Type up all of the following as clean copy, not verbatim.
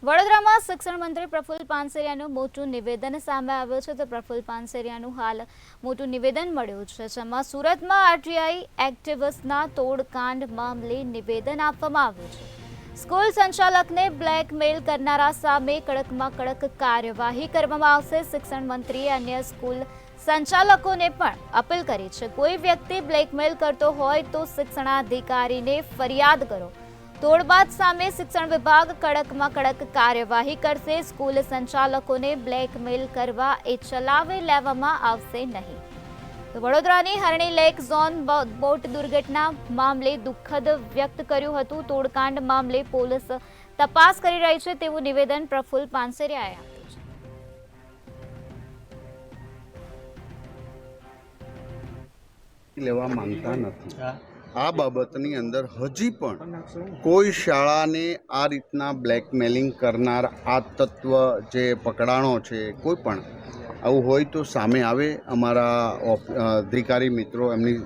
વડોદરામાં શિક્ષણ મંત્રી પ્રફુલ્લ પાનસેરિયાનું મોટું નિવેદન સામે આવ્યું છે. તો પ્રફુલ્લ પાનસેરિયાનું હાલ મોટું નિવેદન મળ્યું છે, જેમાં સુરતમાં આરટીઆઈ એક્ટિવિસ્ટના તોડકાંડ મામલે નિવેદન આપવામાં આવ્યું છે. સ્કૂલ સંચાલકને બ્લેકમેલ કરનારા સામે કડકમાં કડક કાર્યવાહી કરવામાં આવશે. શિક્ષણ મંત્રીએ અન્ય સ્કૂલ સંચાલકોને પણ અપીલ કરી છે. કોઈ વ્યક્તિ બ્લેકમેલ કરતો હોય તો શિક્ષણાધિકારીને ફરિયાદ કરો. તોડબાજ સામે શિક્ષણ વિભાગ કડકમાં કડક કાર્યવાહી કરશે. સ્કૂલ સંચાલકોને બ્લેકમેલ કરવા એ ચલાવી લેવામાં આવશે નહીં. વડોદરાની હરણી લેક ઝોન બોટ દુર્ઘટના મામલે દુઃખદ વ્યક્ત કર્યું હતું. તોડકાંડ મામલે પોલીસ તપાસ કરી રહી છે તેવું નિવેદન પ્રફુલ્લ પાનસેરિયાએ આપ્યું છે. લેવા માંગતા નથી. આ બાબતની અંદર હજી પણ કોઈ શાળાને આ રીતના બ્લેકમેલિંગ કરનાર આ તત્વ જે પકડાણો છે, કોઈ પણ આવું હોય તો સામે આવે. અમારા અધિકારી મિત્રો એમની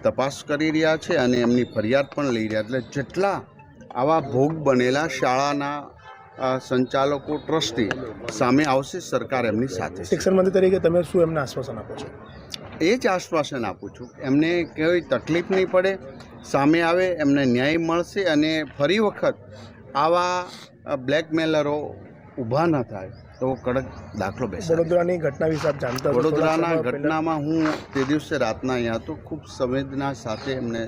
તપાસ કરી રહ્યા છે અને એમની ફરિયાદ પણ લઈ રહ્યા. એટલે જેટલા આવા ભોગ બનેલા શાળાના સંચાલકો, ટ્રસ્ટી સામે આવશે, સરકાર એમની સાથે. શિક્ષણ મંત્રી તરીકે તમે શું એમને આશ્વાસન આપો છો? એ જ આશ્વાસન આપું છું. એમને કોઈ તકલીફ નહીં પડે, સામે આવે, એમને ન્યાય મળશે અને ફરી વખત આવા બ્લેકમેલરો ઊભા ન થાય તો કડક દાખલો બેસે. વડોદરાની ઘટના વિશે આપ જાણતા છો? વડોદરાના ઘટનામાં હું તે દિવસે રાતના અહીંયા હતો. ખૂબ સંવેદના સાથે એમને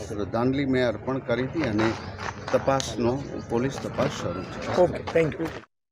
શ્રદ્ધાંજલિ મેં અર્પણ કરી હતી અને તપાસનો પોલીસ તપાસ શરૂ છે. Okay, thank you.